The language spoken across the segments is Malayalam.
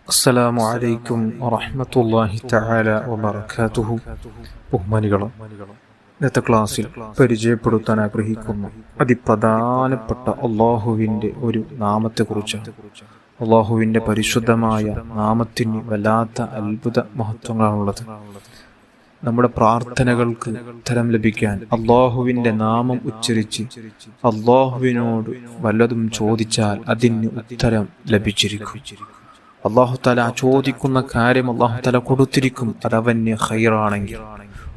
അസ്സലാമു അലൈക്കും വറഹ്മത്തുള്ളാഹി തആല വബറകാതുഹു. ബഹുമാനികളെ, ഇന്നത്തെ ക്ലാസ്സിൽ പരിചയപ്പെടുത്താൻ ആഗ്രഹിക്കുന്ന അതിപ്രധാനപ്പെട്ട അള്ളാഹുവിൻ്റെ ഒരു നാമത്തെക്കുറിച്ചാണ്. അള്ളാഹുവിൻ്റെ പരിശുദ്ധമായ നാമത്തിന് വല്ലാത്ത അത്ഭുത മഹത്വങ്ങളാണുള്ളത്. നമ്മുടെ പ്രാർത്ഥനകൾക്ക് ഉത്തരം ലഭിക്കാൻ അള്ളാഹുവിൻ്റെ നാമം ഉച്ചരിച്ച് അള്ളാഹുവിനോട് വല്ലതും ചോദിച്ചാൽ അതിന് ഉത്തരം ലഭിച്ചിരിക്കും. അള്ളാഹു തആല ചോദിക്കുന്ന കാര്യം അള്ളാഹു തആല കൊടുത്തിരിക്കും. അത് അവന് ഖൈറാണെങ്കിൽ,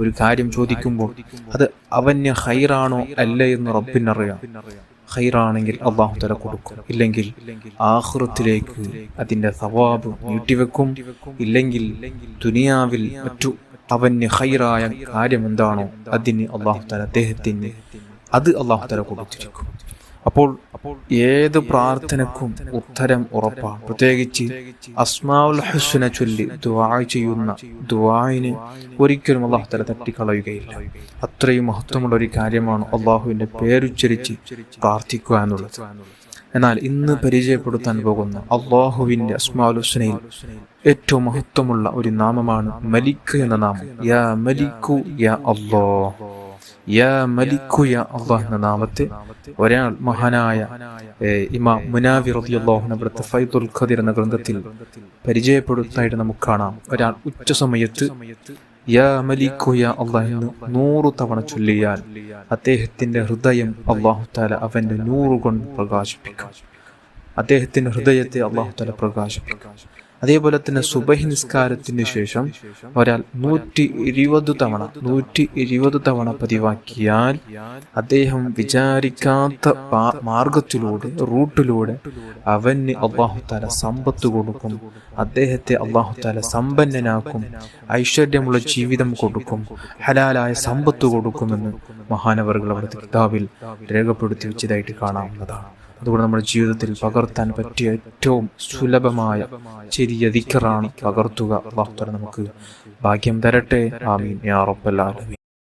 ഒരു കാര്യം ചോദിക്കുമ്പോൾ അത് അവന് ഖൈറാണോ അല്ലേ എന്ന് റബ്ബിനറിയാം. ഖൈറാണെങ്കിൽ അള്ളാഹു തആല കൊടുക്കും, ഇല്ലെങ്കിൽ ആഖിറത്തിലേക്ക് അതിൻ്റെ സവാബ് നീട്ടിവെക്കും. ഇല്ലെങ്കിൽ ദുനിയാവിൽ മറ്റു അവന് ഖൈറായ കാര്യം എന്താണോ അതിന് അള്ളാഹു തആല അദ്ദേഹത്തിന് അത് അള്ളാഹു തആല കൊടുത്തിരിക്കും. അപ്പോൾ ഏത് പ്രാർത്ഥനക്കും ഉത്തരം ഉറപ്പാണ്. പ്രത്യേകിച്ച് അസ്മാഉൽ ഹുസ്ന ചൊല്ലി ദുആ ചെയ്യുന്ന ദുആഇനെ ഒരിക്കലും അല്ലാഹു തആല തട്ടിക്കളയുകയില്ല. അത്രയും മഹത്വമുള്ള ഒരു കാര്യമാണ് അള്ളാഹുവിൻ്റെ പേരുച്ചരിച്ച് പ്രാർത്ഥിക്കുക എന്നുള്ളത്. എന്നാൽ ഇന്ന് പരിചയപ്പെടുത്താൻ പോകുന്ന അള്ളാഹുവിൻ്റെ അസ്മാഉൽ ഹുസ്നയിൽ ഏറ്റവും മഹത്വമുള്ള ഒരു നാമമാണ് മലിക് എന്ന നാമം. യാ മലിക്കു യാ അല്ലാഹ്, യാ മലിക്കു യാ അല്ലാഹ് എന്ന നാമത്തെ ഒരാൾ മഹാനായ ഇമാം മുനാവി റളിയല്ലാഹു അൻഹു അവിടുത്തെ ഫൈദുൽ ഖദീർ എന്ന ഗ്രന്ഥത്തിൽ പരിചയപ്പെടുത്താനായിട്ട് നമുക്ക് കാണാം. ഒരാൾ ഉച്ച സമയത്ത് യാ മലിക്കു യാ അല്ലാഹ് എന്ന് 100 തവണ ചൊല്ലിയാൽ അദ്ദേഹത്തിന്റെ ഹൃദയം അല്ലാഹു തആല അവന്റെ നൂറ് കൊണ്ട് പ്രകാശിപ്പിക്കും. അദ്ദേഹത്തിന്റെ ഹൃദയത്തെ അല്ലാഹു തആല പ്രകാശിപ്പിക്കും. അതേപോലെ തന്നെ സുബഹി നിസ്കാരത്തിന് ശേഷം ഒരാൾ 120 തവണ പതിവാക്കിയാൽ അദ്ദേഹം വിചാരിക്കാത്ത റൂട്ടിലൂടെ അവന് അല്ലാഹു തആല സമ്പത്ത് കൊടുക്കും. അദ്ദേഹത്തെ അല്ലാഹു തആല സമ്പന്നനാക്കും, ഐശ്വര്യമുള്ള ജീവിതം കൊടുക്കും, ഹലാലായ സമ്പത്ത് കൊടുക്കുമെന്ന് മഹാനവറുകൾ അവിടുത്തെ കിതാബിൽ രേഖപ്പെടുത്തി വെച്ചതായിട്ട് കാണാവുന്നതാണ്. അതുകൊണ്ട് നമ്മുടെ ജീവിതത്തിൽ പകർത്താൻ പറ്റിയ ഏറ്റവും സുലഭമായ ചെറിയ ദിക്റാണ് പകർത്തുക. അല്ലാഹു തആല നമുക്ക് ഭാഗ്യം തരട്ടെ. ആമീൻ യാ റബ്ബൽ ആലമീൻ.